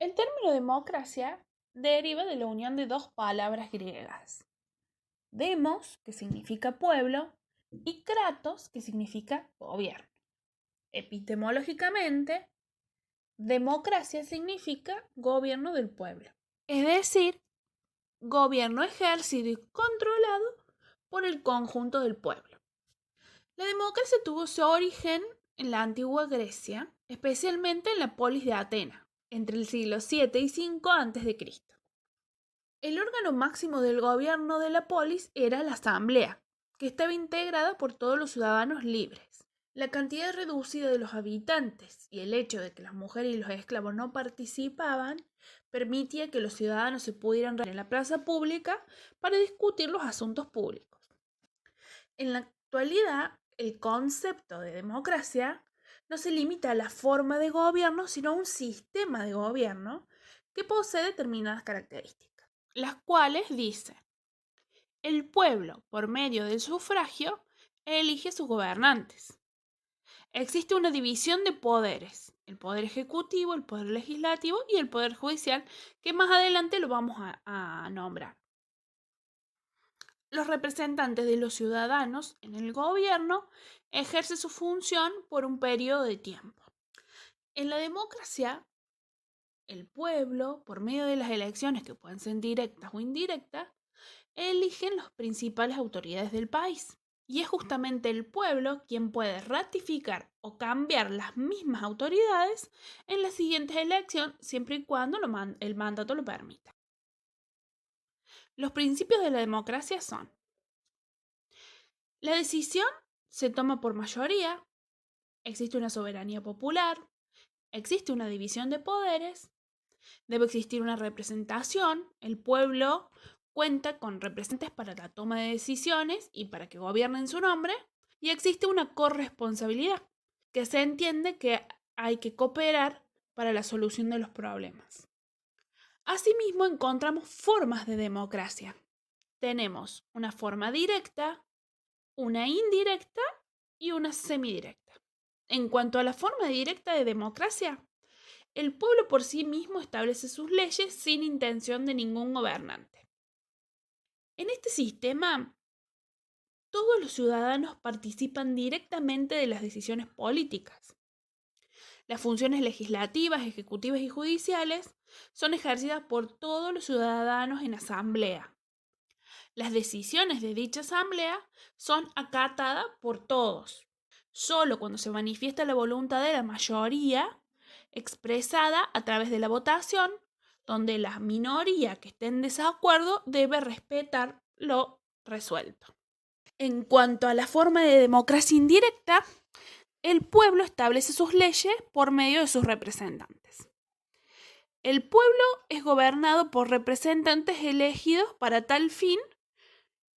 El término democracia deriva de la unión de dos palabras griegas: demos, que significa pueblo, y kratos, que significa gobierno. Epistemológicamente, democracia significa gobierno del pueblo, es decir, gobierno ejercido y controlado por el conjunto del pueblo. La democracia tuvo su origen en la antigua Grecia, especialmente en la polis de Atenas, entre el siglo VII y V a.C. El órgano máximo del gobierno de la polis era la asamblea, que estaba integrada por todos los ciudadanos libres. La cantidad reducida de los habitantes y el hecho de que las mujeres y los esclavos no participaban permitía que los ciudadanos se pudieran reunir en la plaza pública para discutir los asuntos públicos. En la actualidad, el concepto de democracia no se limita a la forma de gobierno, sino a un sistema de gobierno que posee determinadas características, las cuales dicen: el pueblo, por medio del sufragio, elige sus gobernantes. Existe una división de poderes: el poder ejecutivo, el poder legislativo y el poder judicial, que más adelante lo vamos a nombrar. Los representantes de los ciudadanos en el gobierno ejercen su función por un periodo de tiempo. En la democracia, el pueblo, por medio de las elecciones, que pueden ser directas o indirectas, eligen las principales autoridades del país. Y es justamente el pueblo quien puede ratificar o cambiar las mismas autoridades en las siguientes elecciones, siempre y cuando el mandato lo permita. Los principios de la democracia son: la decisión se toma por mayoría, existe una soberanía popular, existe una división de poderes, debe existir una representación, el pueblo cuenta con representantes para la toma de decisiones y para que gobiernen en su nombre, y existe una corresponsabilidad, que se entiende que hay que cooperar para la solución de los problemas. Asimismo, encontramos formas de democracia. Tenemos una forma directa, una indirecta y una semidirecta. En cuanto a la forma directa de democracia, el pueblo por sí mismo establece sus leyes sin intención de ningún gobernante. En este sistema, todos los ciudadanos participan directamente de las decisiones políticas. Las funciones legislativas, ejecutivas y judiciales son ejercidas por todos los ciudadanos en asamblea. Las decisiones de dicha asamblea son acatadas por todos. Solo cuando se manifiesta la voluntad de la mayoría, expresada a través de la votación, donde la minoría que esté en desacuerdo debe respetar lo resuelto. En cuanto a la forma de democracia indirecta, el pueblo establece sus leyes por medio de sus representantes. El pueblo es gobernado por representantes elegidos para tal fin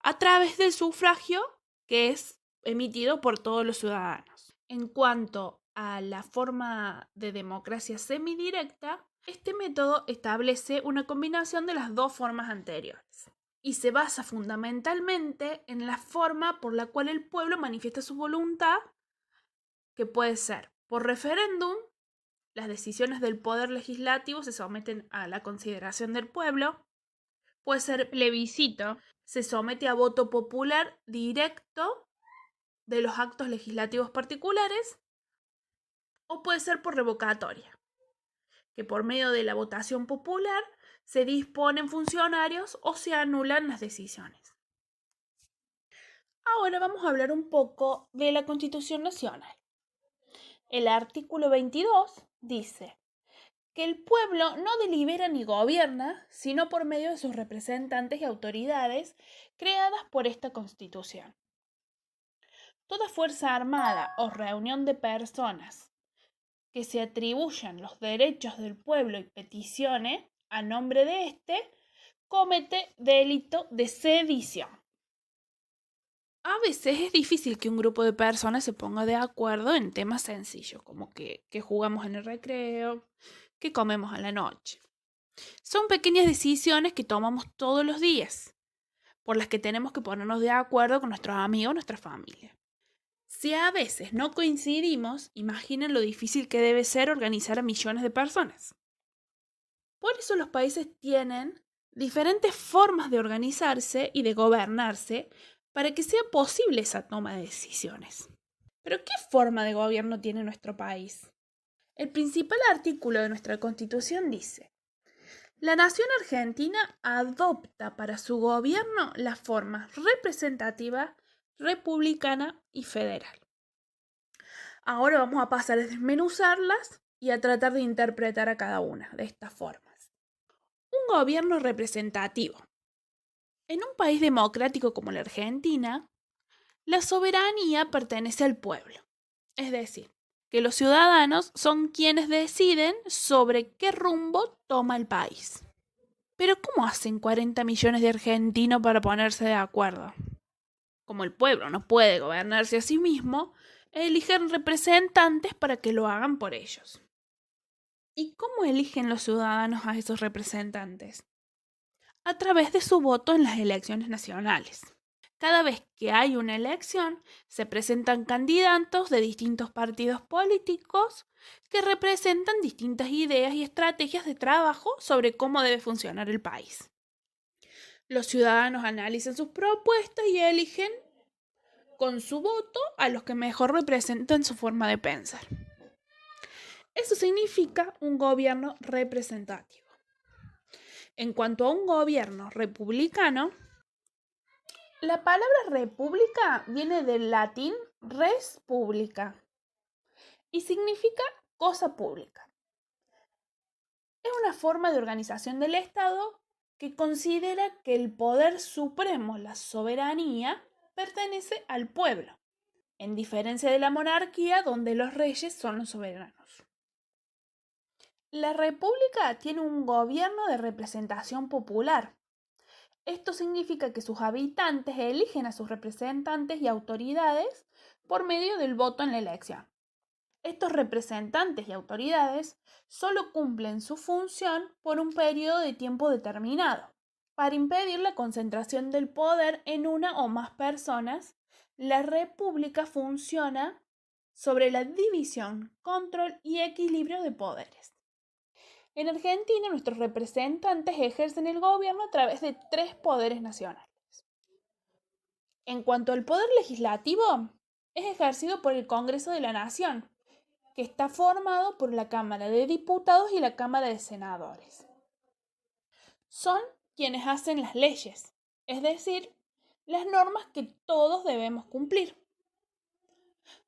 a través del sufragio, que es emitido por todos los ciudadanos. En cuanto a la forma de democracia semidirecta, este método establece una combinación de las dos formas anteriores y se basa fundamentalmente en la forma por la cual el pueblo manifiesta su voluntad, que puede ser por referéndum. Las decisiones del poder legislativo se someten a la consideración del pueblo. Puede ser plebiscito, se somete a voto popular directo de los actos legislativos particulares, o puede ser por revocatoria, que por medio de la votación popular se disponen funcionarios o se anulan las decisiones. Ahora vamos a hablar un poco de la Constitución Nacional. El artículo 22 dice que el pueblo no delibera ni gobierna, sino por medio de sus representantes y autoridades creadas por esta Constitución. Toda fuerza armada o reunión de personas que se atribuyan los derechos del pueblo y peticione a nombre de éste, comete delito de sedición. A veces es difícil que un grupo de personas se ponga de acuerdo en temas sencillos, como que jugamos en el recreo, que comemos a la noche. Son pequeñas decisiones que tomamos todos los días, por las que tenemos que ponernos de acuerdo con nuestros amigos, nuestra familia. Si a veces no coincidimos, imaginen lo difícil que debe ser organizar a millones de personas. Por eso los países tienen diferentes formas de organizarse y de gobernarse para que sea posible esa toma de decisiones. ¿Pero qué forma de gobierno tiene nuestro país? El principal artículo de nuestra Constitución dice: la nación argentina adopta para su gobierno las formas representativa, republicana y federal. Ahora vamos a pasar a desmenuzarlas y a tratar de interpretar a cada una de estas formas. Un gobierno representativo. En un país democrático como la Argentina, la soberanía pertenece al pueblo. Es decir, que los ciudadanos son quienes deciden sobre qué rumbo toma el país. Pero ¿cómo hacen 40 millones de argentinos para ponerse de acuerdo? Como el pueblo no puede gobernarse a sí mismo, eligen representantes para que lo hagan por ellos. ¿Y cómo eligen los ciudadanos a esos representantes? A través de su voto en las elecciones nacionales. Cada vez que hay una elección, se presentan candidatos de distintos partidos políticos que representan distintas ideas y estrategias de trabajo sobre cómo debe funcionar el país. Los ciudadanos analizan sus propuestas y eligen con su voto a los que mejor representan su forma de pensar. Eso significa un gobierno representativo. En cuanto a un gobierno republicano, la palabra república viene del latín res publica y significa cosa pública. Es una forma de organización del Estado que considera que el poder supremo, la soberanía, pertenece al pueblo, en diferencia de la monarquía donde los reyes son los soberanos. La república tiene un gobierno de representación popular. Esto significa que sus habitantes eligen a sus representantes y autoridades por medio del voto en la elección. Estos representantes y autoridades solo cumplen su función por un periodo de tiempo determinado. Para impedir la concentración del poder en una o más personas, la república funciona sobre la división, control y equilibrio de poderes. En Argentina, nuestros representantes ejercen el gobierno a través de 3 poderes nacionales. En cuanto al poder legislativo, es ejercido por el Congreso de la Nación, que está formado por la Cámara de Diputados y la Cámara de Senadores. Son quienes hacen las leyes, es decir, las normas que todos debemos cumplir.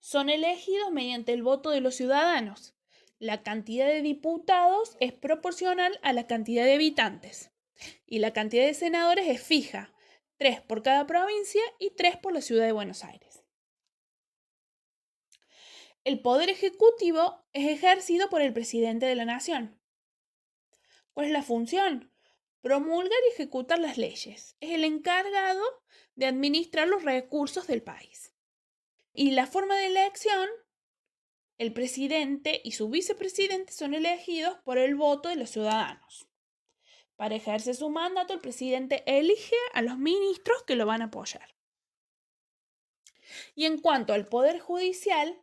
Son elegidos mediante el voto de los ciudadanos. La cantidad de diputados es proporcional a la cantidad de habitantes y la cantidad de senadores es fija, 3 por cada provincia y 3 por la ciudad de Buenos Aires. El poder ejecutivo es ejercido por el presidente de la nación. ¿Cuál es la función? Promulgar y ejecutar las leyes. Es el encargado de administrar los recursos del país. Y la forma de elección, el presidente y su vicepresidente son elegidos por el voto de los ciudadanos. Para ejercer su mandato, el presidente elige a los ministros que lo van a apoyar. Y en cuanto al poder judicial,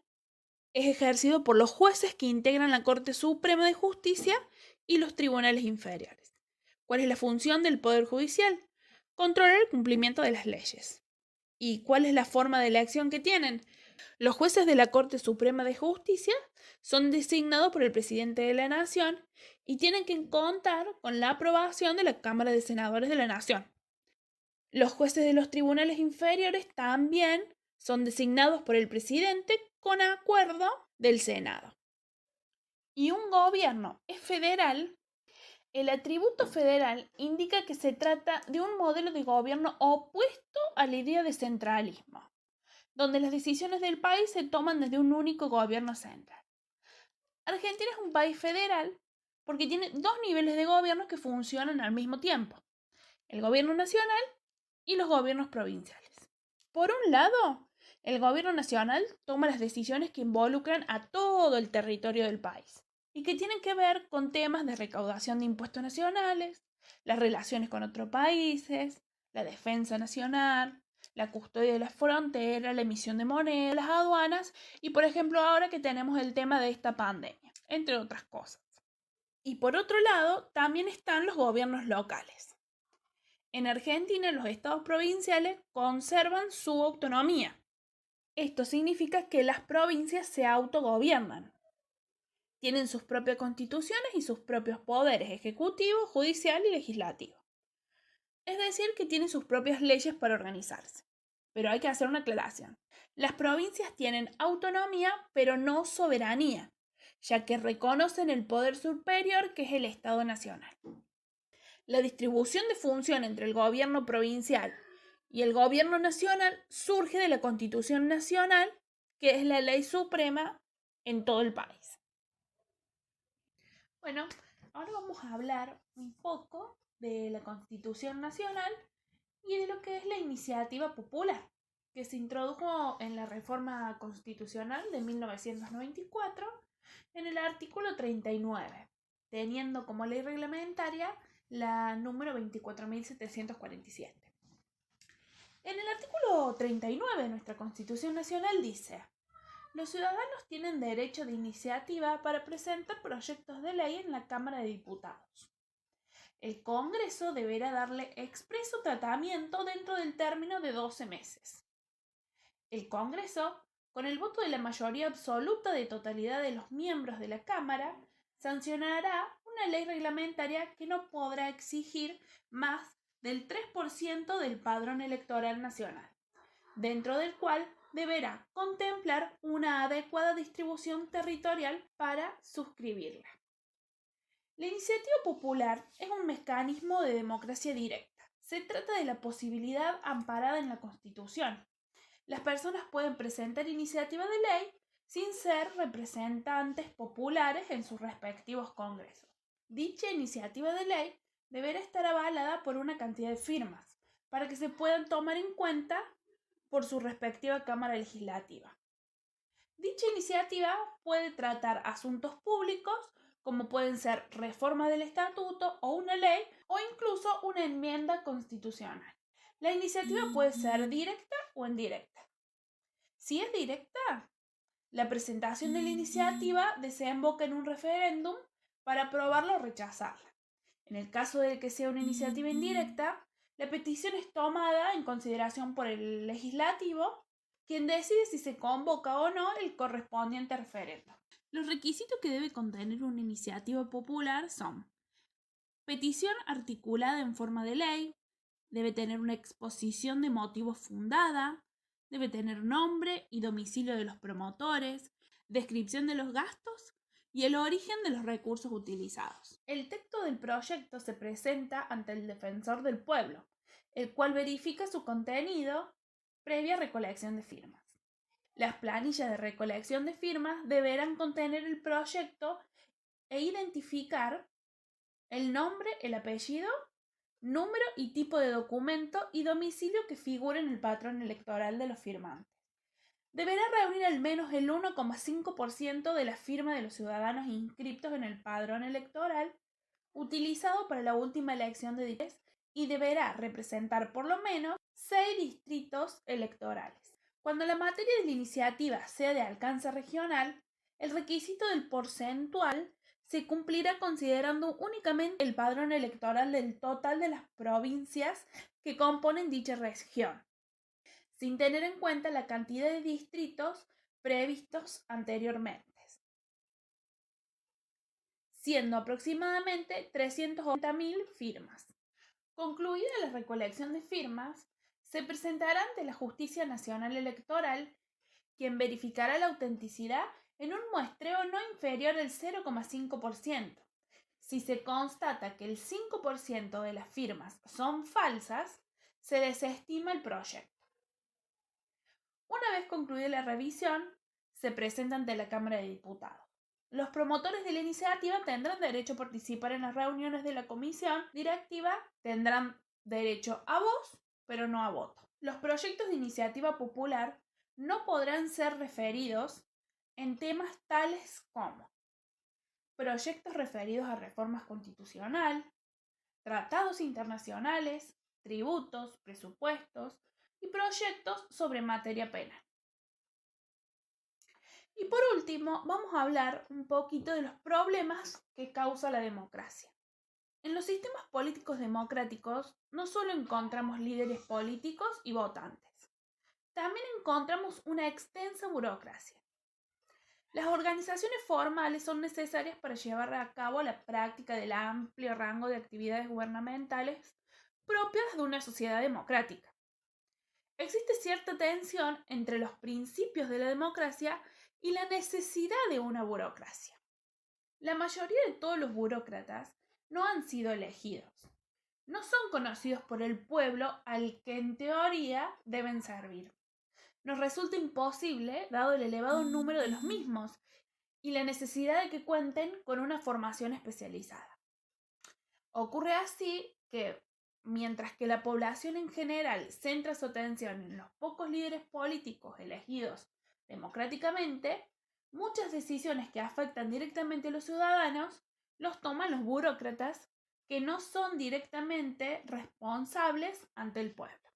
es ejercido por los jueces que integran la Corte Suprema de Justicia y los tribunales inferiores. ¿Cuál es la función del Poder Judicial? Controlar el cumplimiento de las leyes. ¿Y cuál es la forma de elección que tienen? Los jueces de la Corte Suprema de Justicia son designados por el presidente de la Nación y tienen que contar con la aprobación de la Cámara de Senadores de la Nación. Los jueces de los tribunales inferiores también son designados por el presidente con acuerdo del Senado. Y un gobierno es federal. El atributo federal indica que se trata de un modelo de gobierno opuesto a la idea de centralismo, donde las decisiones del país se toman desde un único gobierno central. Argentina es un país federal porque tiene 2 niveles de gobierno que funcionan al mismo tiempo: el gobierno nacional y los gobiernos provinciales. Por un lado, el gobierno nacional toma las decisiones que involucran a todo el territorio del país y que tienen que ver con temas de recaudación de impuestos nacionales, las relaciones con otros países, la defensa nacional, la custodia de las fronteras, la emisión de moneda, las aduanas y, por ejemplo, ahora que tenemos el tema de esta pandemia, entre otras cosas. Y por otro lado, también están los gobiernos locales. En Argentina, los estados provinciales conservan su autonomía. Esto significa que las provincias se autogobiernan. Tienen sus propias constituciones y sus propios poderes ejecutivo, judicial y legislativo. Es decir, que tienen sus propias leyes para organizarse. Pero hay que hacer una aclaración. Las provincias tienen autonomía, pero no soberanía, ya que reconocen el poder superior que es el Estado Nacional. La distribución de función entre el gobierno provincial y el gobierno nacional surge de la Constitución Nacional, que es la ley suprema en todo el país. Bueno, ahora vamos a hablar un poco de la Constitución Nacional y de lo que es la iniciativa popular, que se introdujo en la reforma constitucional de 1994 en el artículo 39, teniendo como ley reglamentaria la número 24.747. En el artículo 39 de nuestra Constitución Nacional dice: los ciudadanos tienen derecho de iniciativa para presentar proyectos de ley en la Cámara de Diputados. El Congreso deberá darle expreso tratamiento dentro del término de 12 meses. El Congreso, con el voto de la mayoría absoluta de totalidad de los miembros de la Cámara, sancionará una ley reglamentaria que no podrá exigir más del 3% del padrón electoral nacional, dentro del cual deberá contemplar una adecuada distribución territorial para suscribirla. La iniciativa popular es un mecanismo de democracia directa. Se trata de la posibilidad amparada en la Constitución. Las personas pueden presentar iniciativas de ley sin ser representantes populares en sus respectivos congresos. Dicha iniciativa de ley deberá estar avalada por una cantidad de firmas para que se puedan tomar en cuenta por su respectiva Cámara Legislativa. Dicha iniciativa puede tratar asuntos públicos como pueden ser reforma del estatuto o una ley o incluso una enmienda constitucional. La iniciativa puede ser directa o indirecta. Si es directa, la presentación de la iniciativa desemboca en un referéndum para aprobarla o rechazarla. En el caso de que sea una iniciativa indirecta, la petición es tomada en consideración por el legislativo, quien decide si se convoca o no el correspondiente referéndum. Los requisitos que debe contener una iniciativa popular son: petición articulada en forma de ley, debe tener una exposición de motivos fundada, debe tener nombre y domicilio de los promotores, descripción de los gastos y el origen de los recursos utilizados. El texto del proyecto se presenta ante el defensor del pueblo, el cual verifica su contenido previa recolección de firmas. Las planillas de recolección de firmas deberán contener el proyecto e identificar el nombre, el apellido, número y tipo de documento y domicilio que figure en el patrón electoral de los firmantes. Deberá reunir al menos el 1,5% de la firma de los ciudadanos inscriptos en el padrón electoral utilizado para la última elección de distritos y deberá representar por lo menos 6 distritos electorales. Cuando la materia de la iniciativa sea de alcance regional, el requisito del porcentual se cumplirá considerando únicamente el padrón electoral del total de las provincias que componen dicha región, sin tener en cuenta la cantidad de distritos previstos anteriormente, siendo aproximadamente 380.000 firmas. Concluida la recolección de firmas, se presentará ante la Justicia Nacional Electoral, quien verificará la autenticidad en un muestreo no inferior al 0,5%. Si se constata que el 5% de las firmas son falsas, se desestima el proyecto. Una vez concluida la revisión, se presenta ante la Cámara de Diputados. Los promotores de la iniciativa tendrán derecho a participar en las reuniones de la comisión directiva, tendrán derecho a voz, pero no a voto. Los proyectos de iniciativa popular no podrán ser referidos en temas tales como proyectos referidos a reformas constitucionales, tratados internacionales, tributos, presupuestos y proyectos sobre materia penal. Y por último, vamos a hablar un poquito de los problemas que causa la democracia. En los sistemas políticos democráticos no solo encontramos líderes políticos y votantes, también encontramos una extensa burocracia. Las organizaciones formales son necesarias para llevar a cabo la práctica del amplio rango de actividades gubernamentales propias de una sociedad democrática. Existe cierta tensión entre los principios de la democracia y la necesidad de una burocracia. La mayoría de todos los burócratas no han sido elegidos. No son conocidos por el pueblo al que en teoría deben servir. Nos resulta imposible, dado el elevado número de los mismos y la necesidad de que cuenten con una formación especializada. Ocurre así que, mientras que la población en general centra su atención en los pocos líderes políticos elegidos democráticamente, muchas decisiones que afectan directamente a los ciudadanos los toman los burócratas que no son directamente responsables ante el pueblo.